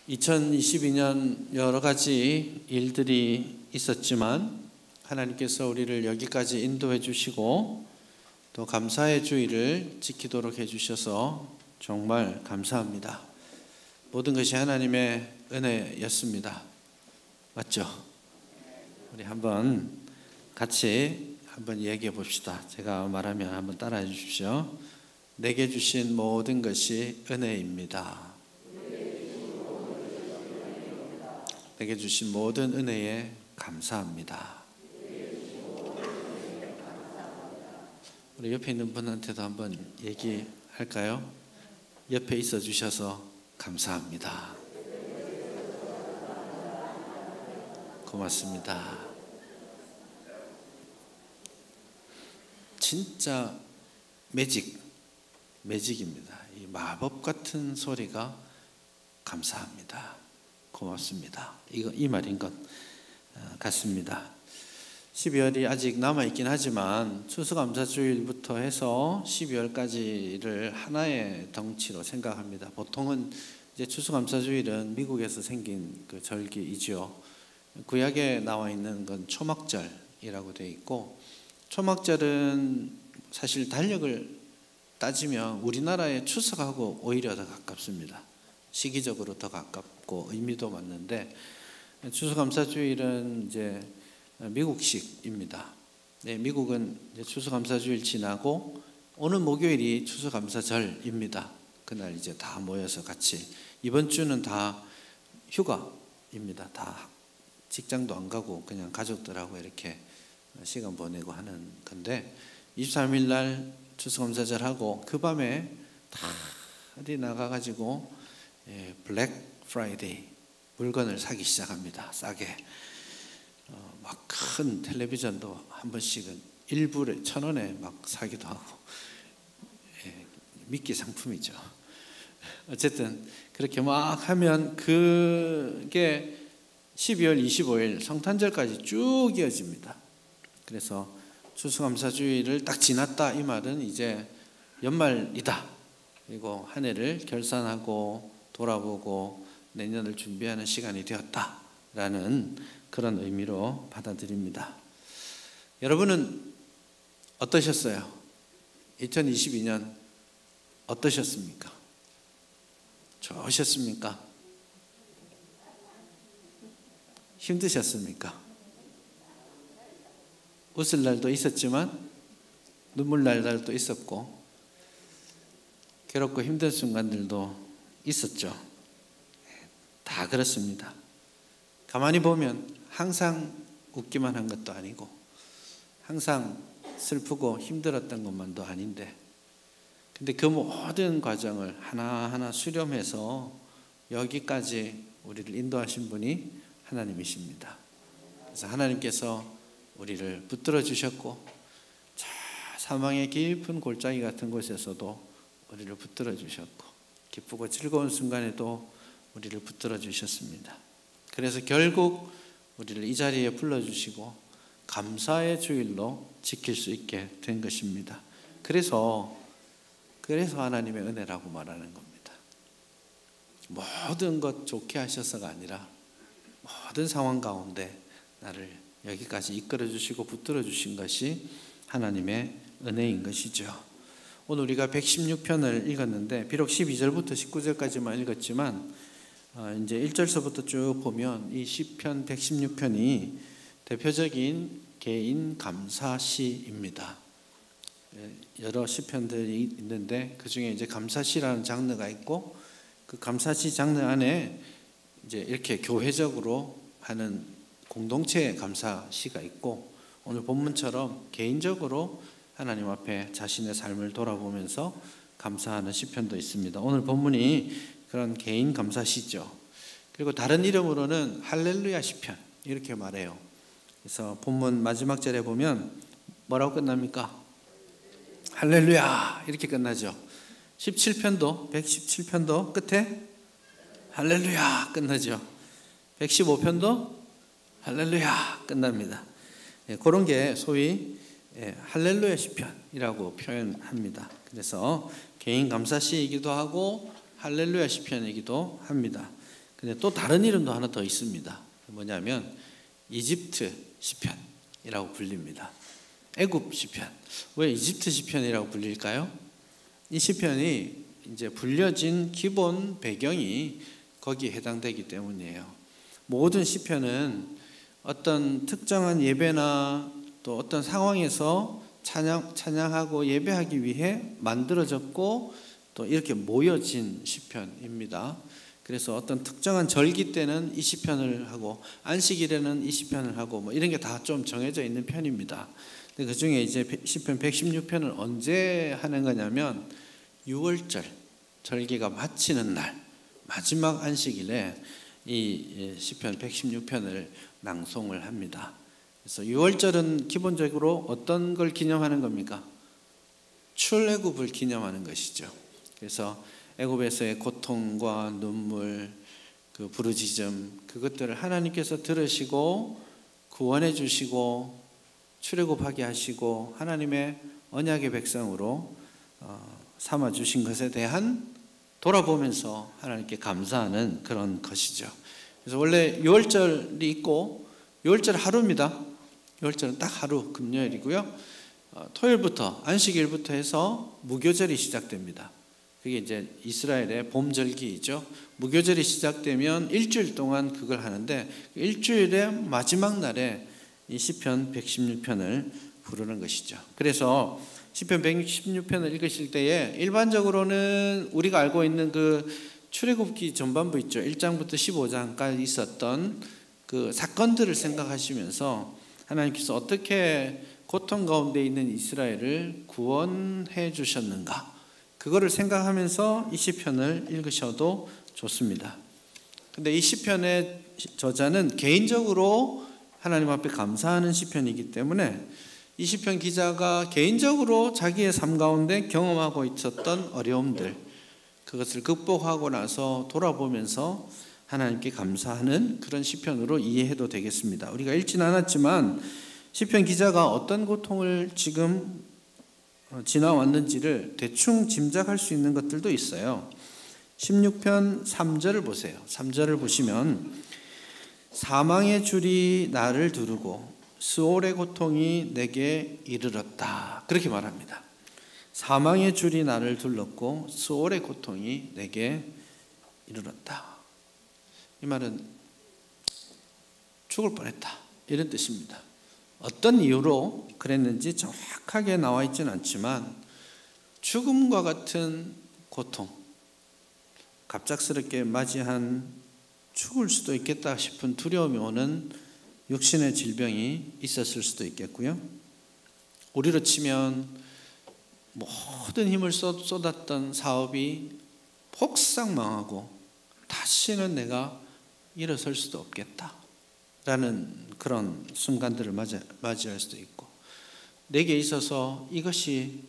2022년 여러 가지 일들이 있었지만 하나님께서 우리를 여기까지 인도해 주시고 또 감사의 주일을 지키도록 해주셔서 정말 감사합니다. 모든 것이 하나님의 은혜였습니다. 맞죠? 우리 한번 같이 얘기해 봅시다. 제가 말하면 한번 따라해 주십시오. 내게 주신 모든 것이 은혜입니다. 내게 주신 모든 은혜에 감사합니다. 우리 옆에 있는 분한테도 한번 얘기할까요? 옆에 있어 주셔서 감사합니다. 고맙습니다. 진짜 매직입니다. 이 마법 같은 소리가 감사합니다. 고맙습니다. 이 말인 것 같습니다. 12월이 아직 남아있긴 하지만 추수감사주일부터 해서 12월까지를 하나의 덩치로 생각합니다. 보통은 이제 추수감사주일은 미국에서 생긴 그 절기이죠. 구약에 나와 있는 건 초막절이라고 되어 있고, 초막절은 사실 달력을 따지면 우리나라의 추석하고 오히려 더 가깝습니다. 시기적으로 더 가깝고 의미도 맞는데, 추수감사주일은 이제 미국식입니다. 네, 미국은 이제 추수감사주일 지나고 오는 목요일이 추수감사절입니다. 그날 이제 다 모여서 같이, 이번 주는 다 휴가입니다. 다 직장도 안 가고 그냥 가족들하고 이렇게 시간 보내고 하는 건데, 23일 날 추수감사절하고 그 밤에 다 어디 나가가지고 블랙 프라이데이 물건을 사기 시작합니다. 싸게. 막 큰 텔레비전도 한 번씩은 1불에 1,000원에 막 사기도 하고, 미끼 상품이죠. 어쨌든 그렇게 막 하면 그게 12월 25일 성탄절까지 쭉 이어집니다. 그래서 추수감사주일을 딱 지났다 이 말은 이제 연말이다. 그리고 한 해를 결산하고 돌아보고 내년을 준비하는 시간이 되었다라는 그런 의미로 받아들입니다. 여러분은 어떠셨어요? 2022년 어떠셨습니까? 좋으셨습니까? 힘드셨습니까? 웃을 날도 있었지만 눈물 날 날도 있었고 괴롭고 힘든 순간들도 있었죠. 다 그렇습니다. 가만히 보면 항상 웃기만 한 것도 아니고 항상 슬프고 힘들었던 것만도 아닌데, 근데 그 모든 과정을 하나하나 수렴해서 여기까지 우리를 인도하신 분이 하나님이십니다. 그래서 하나님께서 우리를 붙들어 주셨고, 저 사망의 깊은 골짜기 같은 곳에서도 우리를 붙들어 주셨고, 기쁘고 즐거운 순간에도 우리를 붙들어 주셨습니다. 그래서 결국 우리를 이 자리에 불러주시고 감사의 주일로 지킬 수 있게 된 것입니다. 그래서 하나님의 은혜라고 말하는 겁니다. 모든 것 좋게 하셔서가 아니라 모든 상황 가운데 나를 여기까지 이끌어 주시고 붙들어 주신 것이 하나님의 은혜인 것이죠. 오늘 우리가 116편을 읽었는데, 비록 12절부터 19절까지만 읽었지만 이제 1절서부터 쭉 보면 이 시편 116편이 대표적인 개인 감사시입니다. 여러 시편들이 있는데 그 중에 이제 감사시라는 장르가 있고, 그 감사시 장르 안에 이제 이렇게 교회적으로 하는 공동체 감사시가 있고, 오늘 본문처럼 개인적으로 하나님 앞에 자신의 삶을 돌아보면서 감사하는 시편도 있습니다. 오늘 본문이 그런 개인 감사시죠. 그리고 다른 이름으로는 할렐루야 시편 이렇게 말해요. 그래서 본문 마지막 절에 보면 뭐라고 끝납니까? 할렐루야 이렇게 끝나죠. 117편도 끝에 할렐루야 끝나죠. 115편도 할렐루야 끝납니다. 그런 게 소위 할렐루야 시편이라고 표현합니다. 그래서 개인 감사시이기도 하고 할렐루야 시편이기도 합니다. 근데 또 다른 이름도 하나 더 있습니다. 뭐냐면 이집트 시편이라고 불립니다. 애굽 시편. 왜 이집트 시편이라고 불릴까요? 이 시편이 이제 불려진 기본 배경이 거기에 해당되기 때문이에요. 모든 시편은 어떤 특정한 예배나 또 어떤 상황에서 찬양하고 예배하기 위해 만들어졌고 또 이렇게 모여진 시편입니다. 그래서 어떤 특정한 절기 때는 이 시편을 하고 안식일에는 이 시편을 하고 뭐 이런 게 다 좀 정해져 있는 편입니다. 근데 그 중에 이제 시편 116편을 언제 하는 거냐면 6월절 절기가 마치는 날 마지막 안식일에 이 시편 116편을 낭송을 합니다. 그래서 6월절은 기본적으로 어떤 걸 기념하는 겁니까? 출애굽을 기념하는 것이죠. 그래서 애굽에서의 고통과 눈물, 그 부르짖음 그것들을 하나님께서 들으시고 구원해 주시고 출애굽하게 하시고 하나님의 언약의 백성으로 삼아 주신 것에 대한 돌아보면서 하나님께 감사하는 그런 것이죠. 그래서 원래 6월절이 있고 6월절 하루입니다. 6월절은 딱 하루 금요일이고요. 토요일부터 안식일부터 해서 무교절이 시작됩니다. 그게 이제 이스라엘의 봄절기이죠. 무교절이 시작되면 일주일 동안 그걸 하는데 일주일의 마지막 날에 이 시편 116편을 부르는 것이죠. 그래서 시편 116편을 읽으실 때에 일반적으로는 우리가 알고 있는 그 출애굽기 전반부 있죠. 1장부터 15장까지 있었던 그 사건들을 생각하시면서 하나님께서 어떻게 고통 가운데 있는 이스라엘을 구원해 주셨는가 그거를 생각하면서 이 시편을 읽으셔도 좋습니다. 근데 이 시편의 저자는 개인적으로 하나님 앞에 감사하는 시편이기 때문에 이 시편 기자가 개인적으로 자기의 삶 가운데 경험하고 있었던 어려움들 그것을 극복하고 나서 돌아보면서 하나님께 감사하는 그런 시편으로 이해해도 되겠습니다. 우리가 읽진 않았지만 시편 기자가 어떤 고통을 지금 지나왔는지를 대충 짐작할 수 있는 것들도 있어요. 16편 3절을 보세요. 3절을 보시면 사망의 줄이 나를 두르고 스올의 고통이 내게 이르렀다. 그렇게 말합니다. 사망의 줄이 나를 둘렀고 스올의 고통이 내게 이르렀다. 이 말은 죽을 뻔했다. 이런 뜻입니다. 어떤 이유로 그랬는지 정확하게 나와 있지는 않지만 죽음과 같은 고통, 갑작스럽게 맞이한 죽을 수도 있겠다 싶은 두려움이 오는 육신의 질병이 있었을 수도 있겠고요. 우리로 치면 모든 힘을 쏟았던 사업이 폭삭 망하고 다시는 내가 일어설 수도 없겠다라는 그런 순간들을 맞이할 수도 있고 내게 있어서 이것이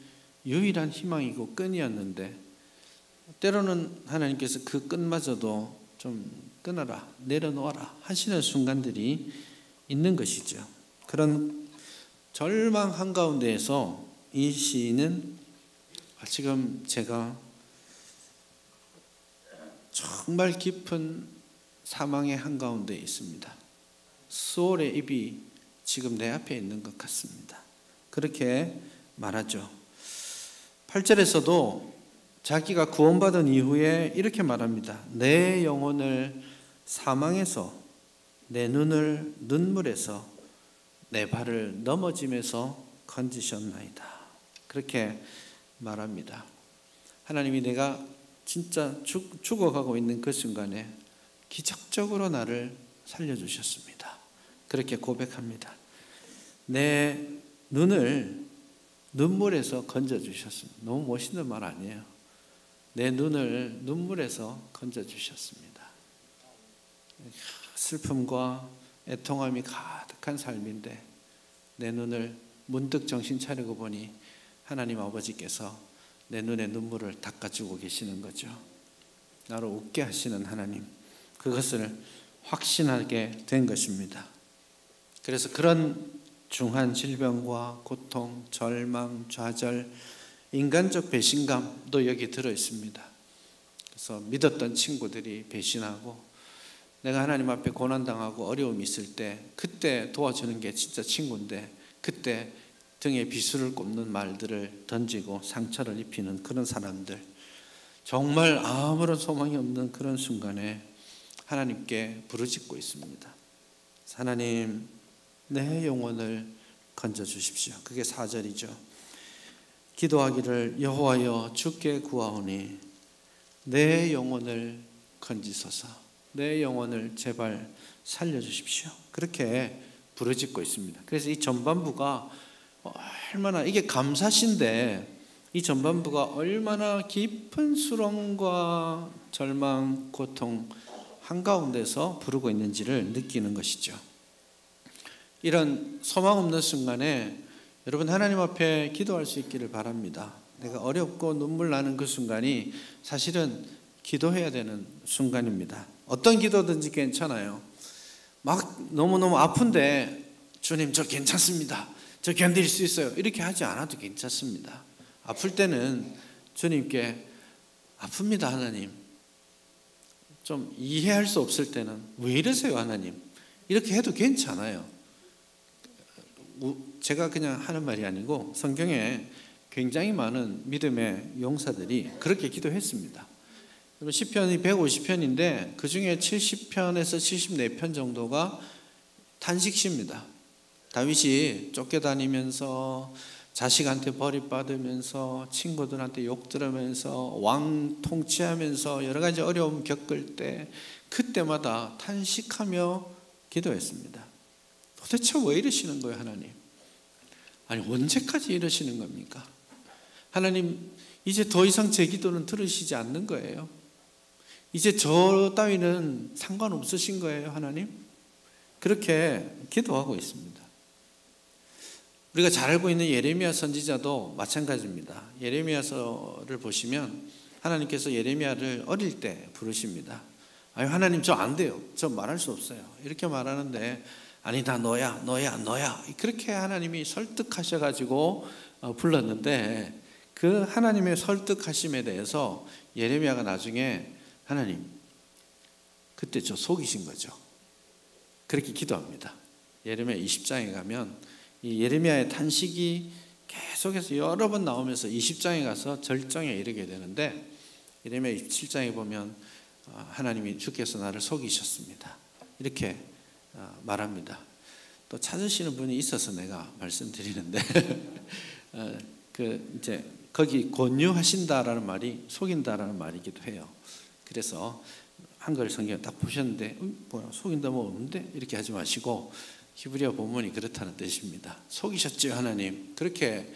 유일한 희망이고 끈이었는데 때로는 하나님께서 그 끈마저도 좀 끊어라, 내려놓아라 하시는 순간들이 있는 것이죠. 그런 절망 한가운데에서 이 시인은 지금 제가 정말 깊은 사망의 한가운데 있습니다. 스올의 입이 지금 내 앞에 있는 것 같습니다. 그렇게 말하죠. 8절에서도 자기가 구원받은 이후에 이렇게 말합니다. 내 영혼을 사망에서 내 눈을 눈물에서 내 발을 넘어짐에서 건지셨나이다. 그렇게 말합니다. 하나님이 내가 진짜 죽어가고 있는 그 순간에 기적적으로 나를 살려주셨습니다. 그렇게 고백합니다. 내 눈을 눈물에서 건져주셨습니다. 너무 멋있는 말 아니에요? 내 눈을 눈물에서 건져주셨습니다. 슬픔과 애통함이 가득한 삶인데 내 눈을 문득 정신 차리고 보니 하나님 아버지께서 내 눈에 눈물을 닦아주고 계시는 거죠. 나를 웃게 하시는 하나님, 그것을 확신하게 된 것입니다. 그래서 그런 중한 질병과 고통, 절망, 좌절, 인간적 배신감도 여기 들어 있습니다. 그래서 믿었던 친구들이 배신하고 내가 하나님 앞에 고난당하고 어려움이 있을 때 그때 도와주는 게 진짜 친구인데 그때 등에 비수를 꼽는 말들을 던지고 상처를 입히는 그런 사람들, 정말 아무런 소망이 없는 그런 순간에 하나님께 부르짖고 있습니다. 하나님, 내 영혼을 건져주십시오. 그게 4절이죠. 기도하기를 여호와여 주께 구하오니 내 영혼을 건지소서. 내 영혼을 제발 살려주십시오. 그렇게 부르짖고 있습니다. 그래서 이 전반부가 얼마나 이게 감사신데 이 전반부가 얼마나 깊은 수렁과 절망, 고통 한가운데서 부르고 있는지를 느끼는 것이죠. 이런 소망 없는 순간에 여러분 하나님 앞에 기도할 수 있기를 바랍니다. 내가 어렵고 눈물 나는 그 순간이 사실은 기도해야 되는 순간입니다. 어떤 기도든지 괜찮아요. 막 너무너무 아픈데 주님 저 괜찮습니다. 저 견딜 수 있어요. 이렇게 하지 않아도 괜찮습니다. 아플 때는 주님께 아픕니다 하나님. 좀 이해할 수 없을 때는 왜 이러세요 하나님. 이렇게 해도 괜찮아요. 제가 그냥 하는 말이 아니고 성경에 굉장히 많은 믿음의 용사들이 그렇게 기도했습니다. 시편이 150편인데 그 중에 70편에서 74편 정도가 탄식시입니다. 다윗이 쫓겨다니면서 자식한테 버림받으면서 친구들한테 욕 들으면서 왕 통치하면서 여러 가지 어려움 겪을 때 그때마다 탄식하며 기도했습니다. 도대체 왜 이러시는 거예요 하나님? 아니 언제까지 이러시는 겁니까? 하나님 이제 더 이상 제 기도는 들으시지 않는 거예요. 이제 저 따위는 상관없으신 거예요 하나님? 그렇게 기도하고 있습니다. 우리가 잘 알고 있는 예레미야 선지자도 마찬가지입니다. 예레미야서를 보시면 하나님께서 예레미야를 어릴 때 부르십니다. 아니 하나님 저 안 돼요. 저 말할 수 없어요. 이렇게 말하는데 아니 나 너야 그렇게 하나님이 설득하셔가지고 불렀는데 그 하나님의 설득하심에 대해서 예레미야가 나중에 하나님 그때 저 속이신 거죠. 그렇게 기도합니다. 예레미야 20장에 가면 이 예레미야의 탄식이 계속해서 여러 번 나오면서 20장에 가서 절정에 이르게 되는데 예레미야 27장에 보면 하나님이 주께서 나를 속이셨습니다. 이렇게 말합니다. 또 찾으시는 분이 있어서 내가 말씀드리는데 이제 거기 권유하신다라는 말이 속인다라는 말이기도 해요. 그래서 한글 성경 딱 보셨는데 뭐야 속인다 뭐 없는데 이렇게 하지 마시고 히브리어 본문이 그렇다는 뜻입니다. 속이셨죠 하나님. 그렇게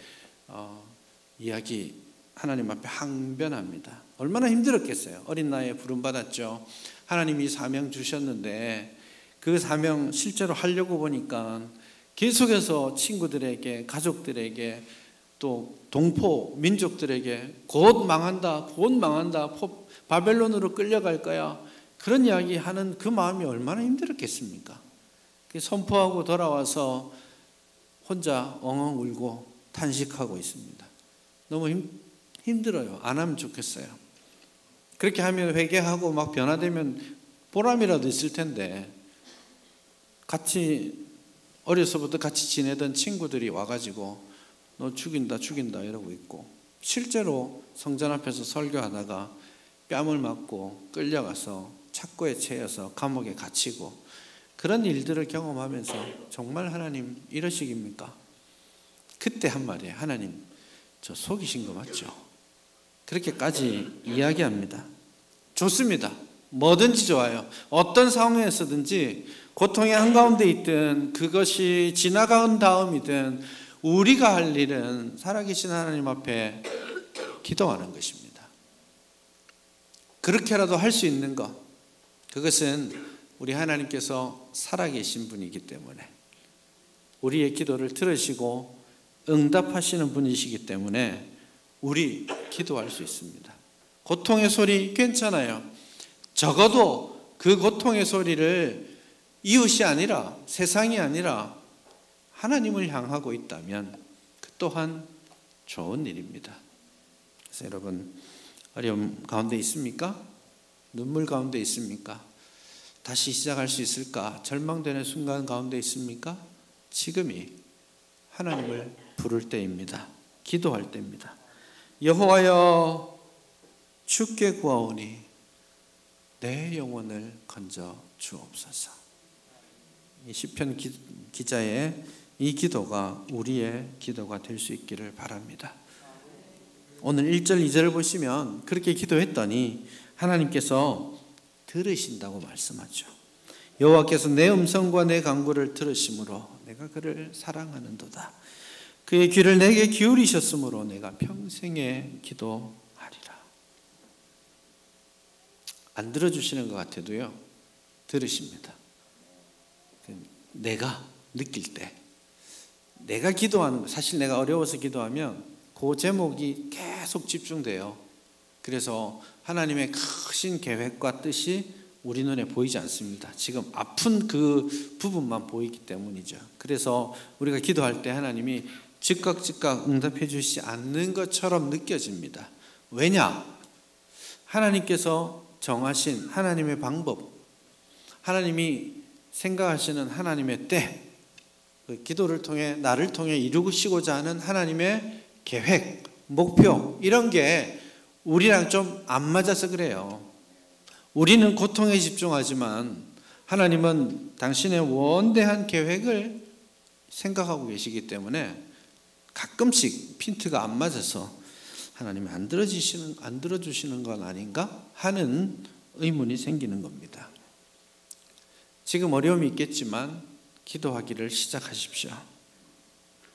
이야기 하나님 앞에 항변합니다. 얼마나 힘들었겠어요. 어린 나이에 부름받았죠. 하나님이 사명 주셨는데 그 사명 실제로 하려고 보니까 계속해서 친구들에게 가족들에게 또 동포 민족들에게 곧 망한다 바벨론으로 끌려갈 거야 그런 이야기 하는 그 마음이 얼마나 힘들었겠습니까? 선포하고 돌아와서 혼자 엉엉 울고 탄식하고 있습니다. 너무 힘들어요. 안 하면 좋겠어요. 그렇게 하면 회개하고 막 변화되면 보람이라도 있을 텐데 같이 어려서부터 같이 지내던 친구들이 와가지고 너 죽인다 이러고 있고 실제로 성전 앞에서 설교하다가 뺨을 맞고 끌려가서 착고에 채여서 감옥에 갇히고 그런 일들을 경험하면서 정말 하나님 이러시깁니까? 그때 한 말이에요. 하나님 저 속이신 거 맞죠? 그렇게까지 이야기합니다. 좋습니다. 뭐든지 좋아요. 어떤 상황에서든지 고통의 한가운데 있든 그것이 지나간 다음이든 우리가 할 일은 살아계신 하나님 앞에 기도하는 것입니다. 그렇게라도 할 수 있는 것, 그것은 우리 하나님께서 살아계신 분이기 때문에 우리의 기도를 들으시고 응답하시는 분이시기 때문에 우리 기도할 수 있습니다. 고통의 소리 괜찮아요. 적어도 그 고통의 소리를 이웃이 아니라 세상이 아니라 하나님을 향하고 있다면 그 또한 좋은 일입니다. 그래서 여러분 어려움 가운데 있습니까? 눈물 가운데 있습니까? 다시 시작할 수 있을까 절망되는 순간 가운데 있습니까? 지금이 하나님을 부를 때입니다. 기도할 때입니다. 여호와여 주께 구하오니 내 영혼을 건져 주옵소서. 이 시편 기자의 이 기도가 우리의 기도가 될 수 있기를 바랍니다. 오늘 1절 2절을 보시면 그렇게 기도했더니 하나님께서 들으신다고 말씀하죠. 여호와께서 내 음성과 내 간구를 들으심으로 내가 그를 사랑하는도다. 그의 귀를 내게 기울이셨으므로 내가 평생에 기도하리라. 안 들어주시는 것 같아도요, 들으십니다. 내가 느낄 때, 내가 기도하는 거, 사실 내가 어려워서 기도하면 그 제목이 계속 집중돼요. 그래서 하나님의 크신 계획과 뜻이 우리 눈에 보이지 않습니다. 지금 아픈 그 부분만 보이기 때문이죠. 그래서 우리가 기도할 때 하나님이 즉각 응답해 주시지 않는 것처럼 느껴집니다. 왜냐? 하나님께서 정하신 하나님의 방법, 하나님이 생각하시는 하나님의 때, 그 기도를 통해 나를 통해 이루시고자 하는 하나님의 계획, 목표, 이런 게 우리랑 좀 안 맞아서 그래요. 우리는 고통에 집중하지만 하나님은 당신의 원대한 계획을 생각하고 계시기 때문에 가끔씩 핀트가 안 맞아서 하나님이 안 들어주시는 건 아닌가 하는 의문이 생기는 겁니다. 지금 어려움이 있겠지만 기도하기를 시작하십시오.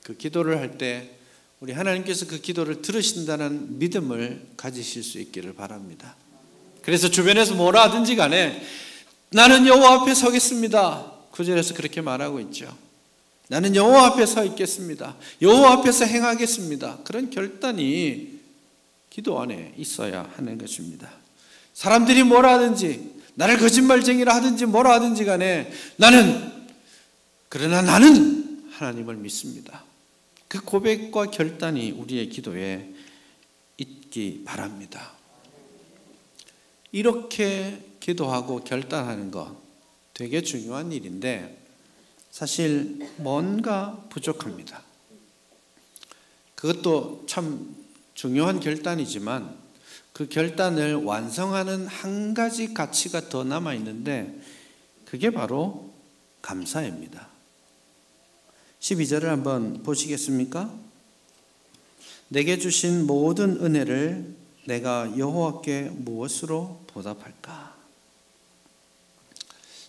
그 기도를 할 때 우리 하나님께서 그 기도를 들으신다는 믿음을 가지실 수 있기를 바랍니다. 그래서 주변에서 뭐라 하든지 간에 나는 여호와 앞에 서겠습니다. 9절에서 그렇게 말하고 있죠. 나는 여호와 앞에 서 있겠습니다. 여호와 앞에서 행하겠습니다. 그런 결단이 기도 안에 있어야 하는 것입니다. 사람들이 뭐라 하든지, 나를 거짓말쟁이라 하든지 뭐라 하든지 간에 그러나 나는 하나님을 믿습니다. 그 고백과 결단이 우리의 기도에 있기 바랍니다. 이렇게 기도하고 결단하는 것 되게 중요한 일인데 사실 뭔가 부족합니다. 그것도 참 중요한 결단이지만 그 결단을 완성하는 한 가지 가치가 더 남아 있는데 그게 바로 감사입니다. 12절을 한번 보시겠습니까? 내게 주신 모든 은혜를 내가 여호와께 무엇으로 보답할까?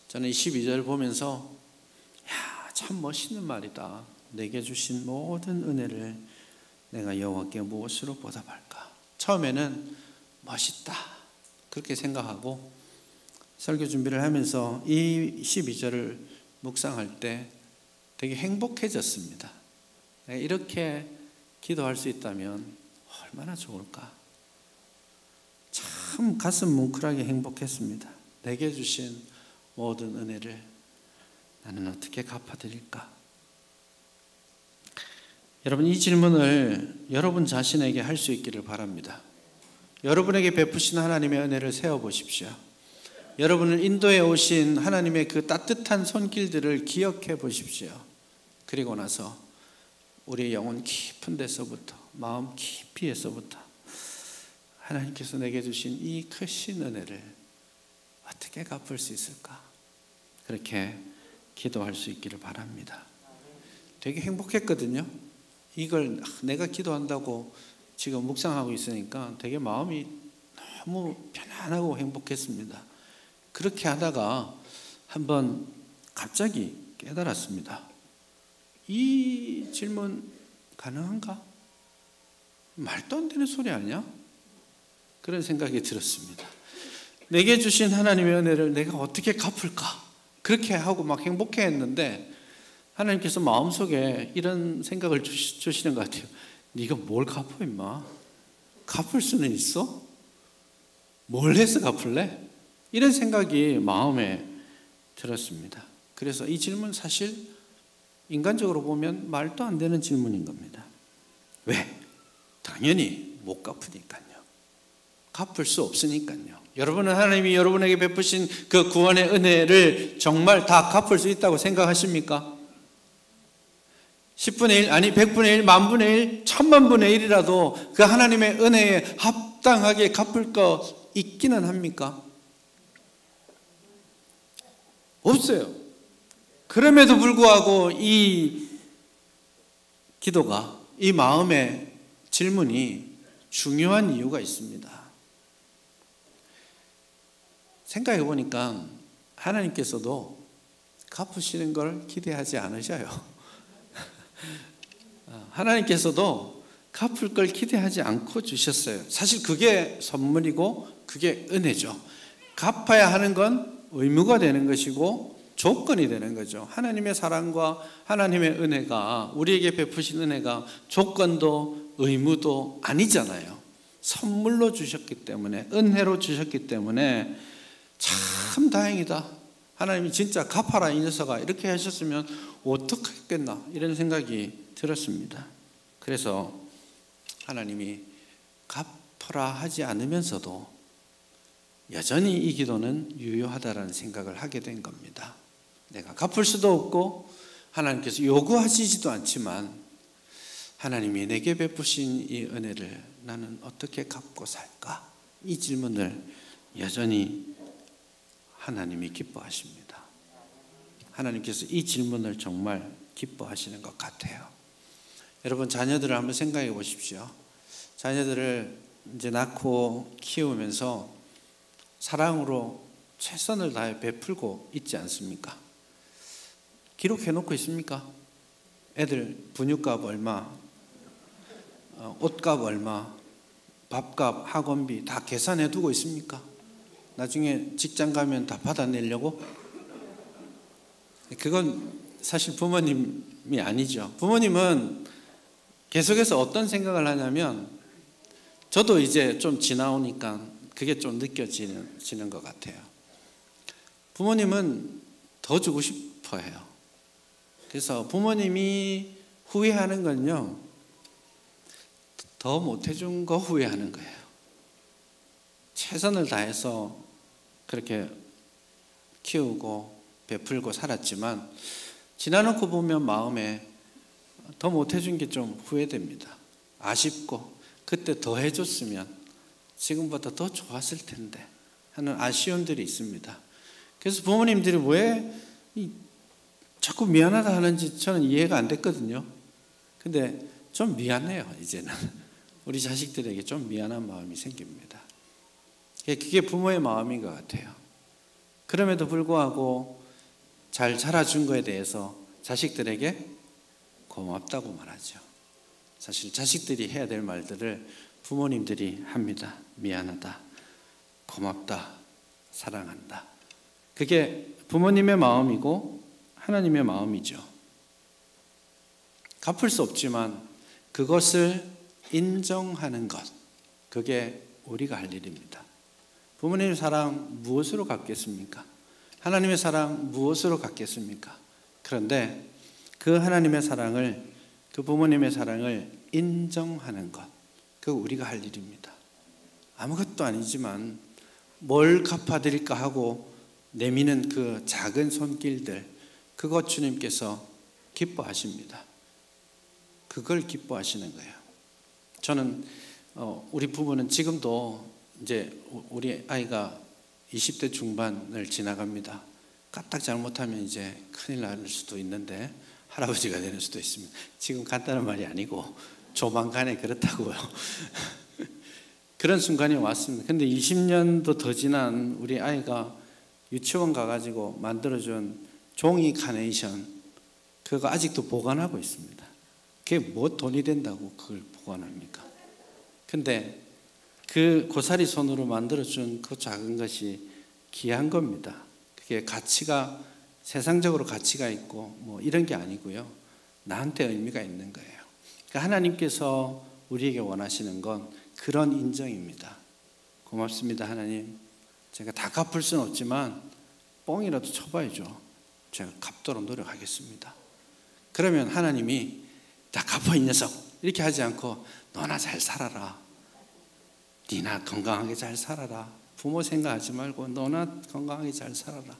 저는 이 12절을 보면서 참 멋있는 말이다. 내게 주신 모든 은혜를 내가 여호와께 무엇으로 보답할까? 처음에는 멋있다 그렇게 생각하고 설교 준비를 하면서 이 12절을 묵상할 때 되게 행복해졌습니다. 이렇게 기도할 수 있다면 얼마나 좋을까? 참 가슴 뭉클하게 행복했습니다. 내게 주신 모든 은혜를 나는 어떻게 갚아드릴까? 여러분, 이 질문을 여러분 자신에게 할 수 있기를 바랍니다. 여러분에게 베푸신 하나님의 은혜를 세워보십시오. 여러분을 인도해 오신 하나님의 그 따뜻한 손길들을 기억해 보십시오. 그리고 나서 우리의 영혼 깊은 데서부터, 마음 깊이에서부터 하나님께서 내게 주신 이 크신 은혜를 어떻게 갚을 수 있을까? 그렇게 기도할 수 있기를 바랍니다. 되게 행복했거든요. 이걸 내가 기도한다고 지금 묵상하고 있으니까 되게 마음이 너무 편안하고 행복했습니다. 그렇게 하다가 한번 갑자기 깨달았습니다. 이 질문 가능한가? 말도 안 되는 소리 아니야? 그런 생각이 들었습니다. 내게 주신 하나님의 은혜를 내가 어떻게 갚을까? 그렇게 하고 막 행복해했는데 하나님께서 마음속에 이런 생각을 주시는 것 같아요. 네가 뭘 갚아 임마? 갚을 수는 있어? 뭘 해서 갚을래? 이런 생각이 마음에 들었습니다. 그래서 이 질문 사실 인간적으로 보면 말도 안 되는 질문인 겁니다. 왜? 당연히 못 갚으니까요. 갚을 수 없으니까요. 여러분은 하나님이 여러분에게 베푸신 그 구원의 은혜를 정말 다 갚을 수 있다고 생각하십니까? 10분의 1, 아니 100분의 1, 만분의 1, 천만분의 1이라도 그 하나님의 은혜에 합당하게 갚을 거 있기는 합니까? 없어요. 그럼에도 불구하고 이 기도가, 이 마음의 질문이 중요한 이유가 있습니다. 생각해 보니까 하나님께서도 갚으시는 걸 기대하지 않으셔요. 하나님께서도 갚을 걸 기대하지 않고 주셨어요. 사실 그게 선물이고 그게 은혜죠. 갚아야 하는 건 의무가 되는 것이고 조건이 되는 거죠. 하나님의 사랑과 하나님의 은혜가, 우리에게 베푸신 은혜가 조건도 의무도 아니잖아요. 선물로 주셨기 때문에, 은혜로 주셨기 때문에 참 다행이다. 하나님이 진짜 갚아라 이 녀석아 이렇게 하셨으면 어떡했겠나 이런 생각이 들었습니다. 그래서 하나님이 갚으라 하지 않으면서도 여전히 이 기도는 유효하다라는 생각을 하게 된 겁니다. 내가 갚을 수도 없고 하나님께서 요구하시지도 않지만 하나님이 내게 베푸신 이 은혜를 나는 어떻게 갚고 살까? 이 질문을 여전히 하나님이 기뻐하십니다. 하나님께서 이 질문을 정말 기뻐하시는 것 같아요. 여러분, 자녀들을 한번 생각해 보십시오. 자녀들을 이제 낳고 키우면서 사랑으로 최선을 다해 베풀고 있지 않습니까? 기록해 놓고 있습니까? 애들 분유값 얼마, 옷값 얼마, 밥값, 학원비 다 계산해 두고 있습니까? 나중에 직장 가면 다 받아내려고? 그건 사실 부모님이 아니죠. 부모님은 계속해서 어떤 생각을 하냐면, 저도 이제 좀 지나오니까 그게 좀 느껴지는 것 같아요. 부모님은 더 주고 싶어 해요. 그래서 부모님이 후회하는 건요, 더 못해준 거 후회하는 거예요. 최선을 다해서 그렇게 키우고 베풀고 살았지만 지나놓고 보면 마음에 더 못해준 게 좀 후회됩니다. 아쉽고 그때 더 해줬으면 지금보다 더 좋았을 텐데 하는 아쉬움들이 있습니다. 그래서 부모님들이 왜 자꾸 미안하다 하는지 저는 이해가 안 됐거든요. 근데 좀 미안해요. 이제는 우리 자식들에게 좀 미안한 마음이 생깁니다. 그게 부모의 마음인 것 같아요. 그럼에도 불구하고 잘 자라준 거에 대해서 자식들에게 고맙다고 말하죠. 사실 자식들이 해야 될 말들을 부모님들이 합니다. 미안하다, 고맙다, 사랑한다. 그게 부모님의 마음이고 하나님의 마음이죠. 갚을 수 없지만 그것을 인정하는 것, 그게 우리가 할 일입니다. 부모님의 사랑 무엇으로 갚겠습니까? 하나님의 사랑 무엇으로 갚겠습니까? 그런데 그 하나님의 사랑을, 그 부모님의 사랑을 인정하는 것, 그거 우리가 할 일입니다. 아무것도 아니지만 뭘 갚아드릴까 하고 내미는 그 작은 손길들, 그것 주님께서 기뻐하십니다. 그걸 기뻐하시는 거예요. 저는 우리 부부는 지금도 이제 우리 아이가 20대 중반을 지나갑니다. 까딱 잘못하면 이제 큰일 날 수도 있는데 할아버지가 되는 수도 있습니다. 지금 간단한 말이 아니고 조만간에 그렇다고요. 그런 순간이 왔습니다. 근데 20년도 더 지난 우리 아이가 유치원 가가지고 만들어준 종이 카네이션, 그거 아직도 보관하고 있습니다. 그게 뭐 돈이 된다고 그걸 보관합니까? 근데 그 고사리 손으로 만들어준 그 작은 것이 귀한 겁니다. 그게 가치가, 세상적으로 가치가 있고 뭐 이런 게 아니고요, 나한테 의미가 있는 거예요. 그러니까 하나님께서 우리에게 원하시는 건 그런 인정입니다. 고맙습니다 하나님, 제가 다 갚을 수는 없지만 뻥이라도 쳐봐야죠. 제가 갚도록 노력하겠습니다. 그러면 하나님이 다 갚아 이 녀석 이렇게 하지 않고 너나 잘 살아라, 니나 건강하게 잘 살아라. 부모 생각하지 말고 너나 건강하게 잘 살아라.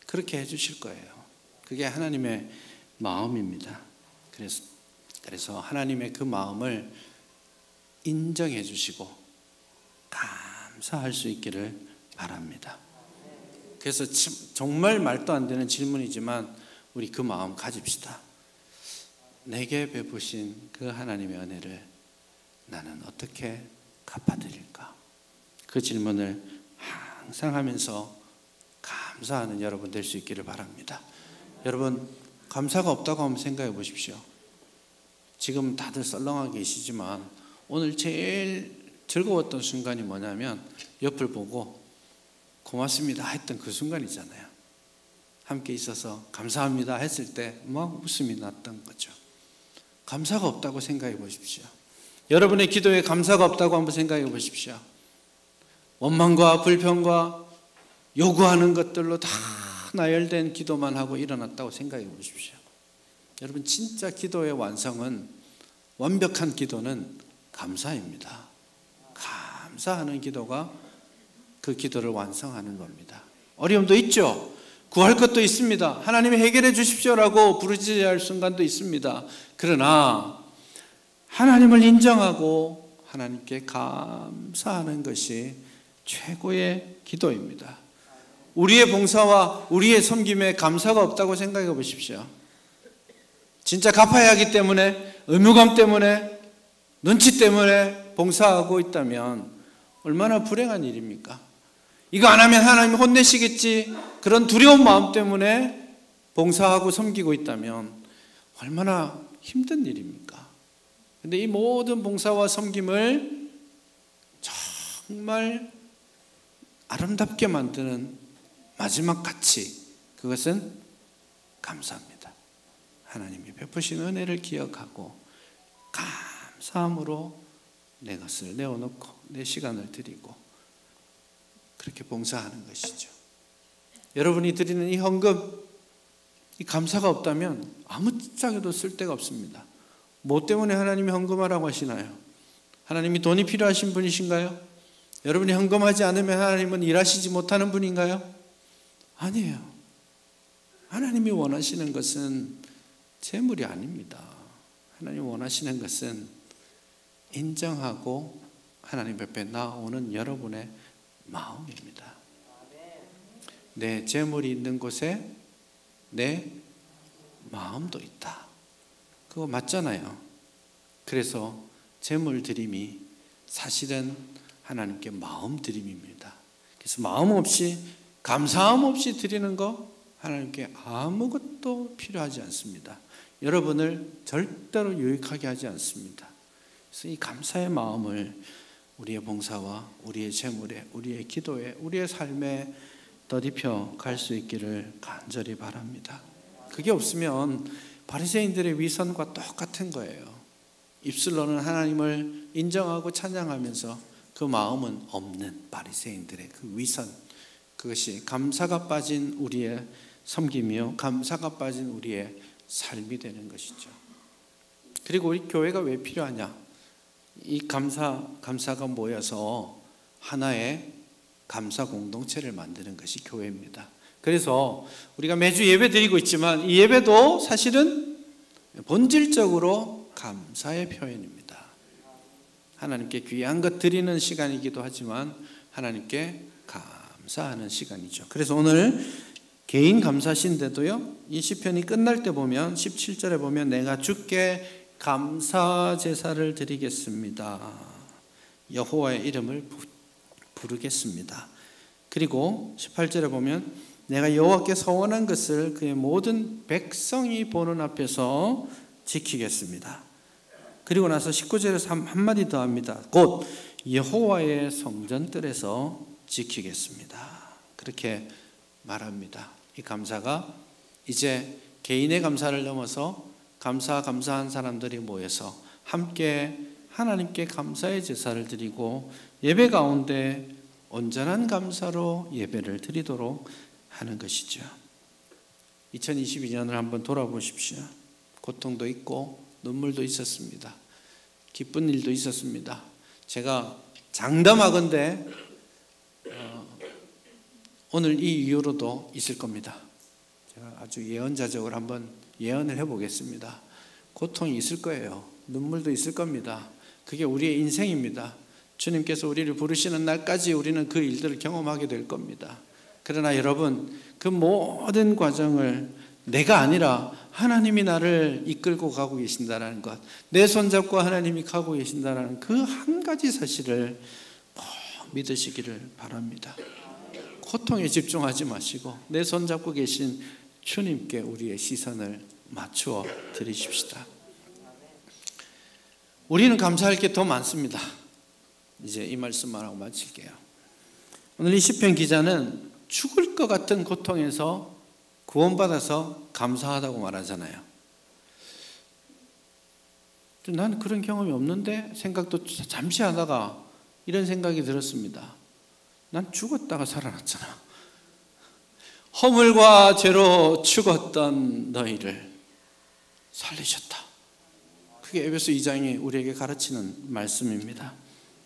그렇게 해주실 거예요. 그게 하나님의 마음입니다. 그래서 하나님의 그 마음을 인정해 주시고 감사할 수 있기를 바랍니다. 그래서 정말 말도 안 되는 질문이지만 우리 그 마음 가집시다. 내게 베푸신 그 하나님의 은혜를 나는 어떻게 갚아드릴까? 그 질문을 항상 하면서 감사하는 여러분 될 수 있기를 바랍니다. 여러분, 감사가 없다고 한번 생각해 보십시오. 지금 다들 썰렁하게 계시지만 오늘 제일 즐거웠던 순간이 뭐냐면 옆을 보고 고맙습니다 했던 그 순간이잖아요. 함께 있어서 감사합니다 했을 때 막 웃음이 났던 거죠. 감사가 없다고 생각해 보십시오. 여러분의 기도에 감사가 없다고 한번 생각해 보십시오. 원망과 불평과 요구하는 것들로 다 나열된 기도만 하고 일어났다고 생각해 보십시오. 여러분, 진짜 기도의 완성은, 완벽한 기도는 감사입니다. 감사하는 기도가 그 기도를 완성하는 겁니다. 어려움도 있죠. 구할 것도 있습니다. 하나님이 해결해 주십시오라고 부르짖어야 할 순간도 있습니다. 그러나 하나님을 인정하고 하나님께 감사하는 것이 최고의 기도입니다. 우리의 봉사와 우리의 섬김에 감사가 없다고 생각해 보십시오. 진짜 갚아야 하기 때문에, 의무감 때문에, 눈치 때문에 봉사하고 있다면 얼마나 불행한 일입니까? 이거 안 하면 하나님 혼내시겠지, 그런 두려운 마음 때문에 봉사하고 섬기고 있다면 얼마나 힘든 일입니까? 근데 이 모든 봉사와 섬김을 정말 아름답게 만드는 마지막 가치, 그것은 감사합니다. 하나님이 베푸신 은혜를 기억하고 감사함으로 내 것을 내어놓고 내 시간을 드리고 그렇게 봉사하는 것이죠. 여러분이 드리는 이 헌금, 이 감사가 없다면 아무짝에도 쓸데가 없습니다. 뭐 때문에 하나님이 헌금하라고 하시나요? 하나님이 돈이 필요하신 분이신가요? 여러분이 헌금하지 않으면 하나님은 일하시지 못하는 분인가요? 아니에요. 하나님이 원하시는 것은 재물이 아닙니다. 하나님이 원하시는 것은 인정하고 하나님 앞에 나오는 여러분의 마음입니다. 내 재물이 있는 곳에 내 마음도 있다. 그거 맞잖아요. 그래서 재물 드림이 사실은 하나님께 마음 드림입니다. 그래서 마음 없이, 감사함 없이 드리는 거 하나님께 아무것도 필요하지 않습니다. 여러분을 절대로 유익하게 하지 않습니다. 그래서 이 감사의 마음을 우리의 봉사와 우리의 재물에, 우리의 기도에, 우리의 삶에 덧입혀 갈 수 있기를 간절히 바랍니다. 그게 없으면 바리새인들의 위선과 똑같은 거예요. 입술로는 하나님을 인정하고 찬양하면서 그 마음은 없는 바리새인들의 그 위선, 그것이 감사가 빠진 우리의 섬김이요, 감사가 빠진 우리의 삶이 되는 것이죠. 그리고 우리 교회가 왜 필요하냐? 이 감사가 모여서 하나의 감사 공동체를 만드는 것이 교회입니다. 그래서 우리가 매주 예배 드리고 있지만 이 예배도 사실은 본질적으로 감사의 표현입니다. 하나님께 귀한 것 드리는 시간이기도 하지만 하나님께 감사하는 시간이죠. 그래서 오늘 개인 감사신데도요, 이 시편이 끝날 때 보면 17절에 보면 내가 주께 감사 제사를 드리겠습니다. 여호와의 이름을 부르겠습니다. 그리고 18절에 보면 내가 여호와께 서원한 것을 그의 모든 백성이 보는 앞에서 지키겠습니다. 그리고 나서 19절에서 한마디 더 합니다. 곧 여호와의 성전들에서 지키겠습니다. 그렇게 말합니다. 이 감사가 이제 개인의 감사를 넘어서 감사한 사람들이 모여서 함께 하나님께 감사의 제사를 드리고 예배 가운데 온전한 감사로 예배를 드리도록 하는 것이죠. 2022년을 한번 돌아보십시오. 고통도 있고 눈물도 있었습니다. 기쁜 일도 있었습니다. 제가 장담하건대 오늘 이 이후로도 있을 겁니다. 제가 아주 예언자적으로 한번 예언을 해보겠습니다. 고통이 있을 거예요. 눈물도 있을 겁니다. 그게 우리의 인생입니다. 주님께서 우리를 부르시는 날까지 우리는 그 일들을 경험하게 될 겁니다. 그러나 여러분, 그 모든 과정을 내가 아니라 하나님이 나를 이끌고 가고 계신다는 것, 내 손잡고 하나님이 가고 계신다는 그 한 가지 사실을 꼭 믿으시기를 바랍니다. 고통에 집중하지 마시고 내 손잡고 계신 주님께 우리의 시선을 맞추어 드리십시다. 우리는 감사할 게 더 많습니다. 이제 이 말씀만 하고 마칠게요. 오늘 이 시편 기자는 죽을 것 같은 고통에서 구원받아서 감사하다고 말하잖아요. 나는 그런 경험이 없는데 생각도 잠시 하다가 이런 생각이 들었습니다. 난 죽었다가 살아났잖아. 허물과 죄로 죽었던 너희를 살리셨다. 그게 에베소 2장이 우리에게 가르치는 말씀입니다.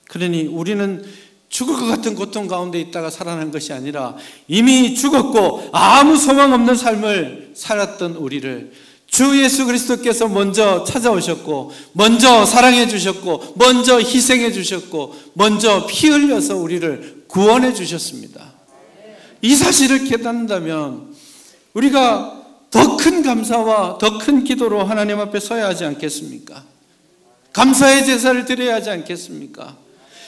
그러니 우리는 죽을 것 같은 고통 가운데 있다가 살아난 것이 아니라 이미 죽었고 아무 소망 없는 삶을 살았던 우리를 주 예수 그리스도께서 먼저 찾아오셨고 먼저 사랑해 주셨고 먼저 희생해 주셨고 먼저 피 흘려서 우리를 구원해 주셨습니다. 이 사실을 깨닫는다면 우리가 더 큰 감사와 더 큰 기도로 하나님 앞에 서야 하지 않겠습니까? 감사의 제사를 드려야 하지 않겠습니까?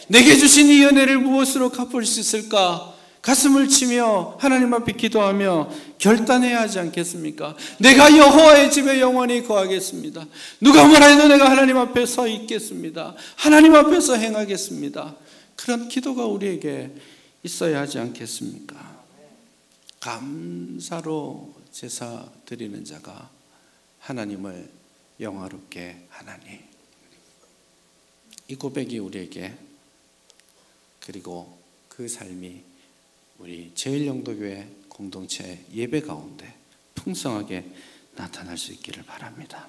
내게 주신 이 은혜를 무엇으로 갚을 수 있을까? 가슴을 치며 하나님 앞에 기도하며 결단해야 하지 않겠습니까? 내가 여호와의 집에 영원히 거하겠습니다. 누가 뭐라 해도 내가 하나님 앞에 서 있겠습니다. 하나님 앞에서 행하겠습니다. 그런 기도가 우리에게 있어야 하지 않겠습니까? 감사로 제사 드리는 자가 하나님을 영화롭게 하나니. 이 고백이 우리에게 그리고 그 삶이 우리 제일영도교회 공동체 예배 가운데 풍성하게 나타날 수 있기를 바랍니다.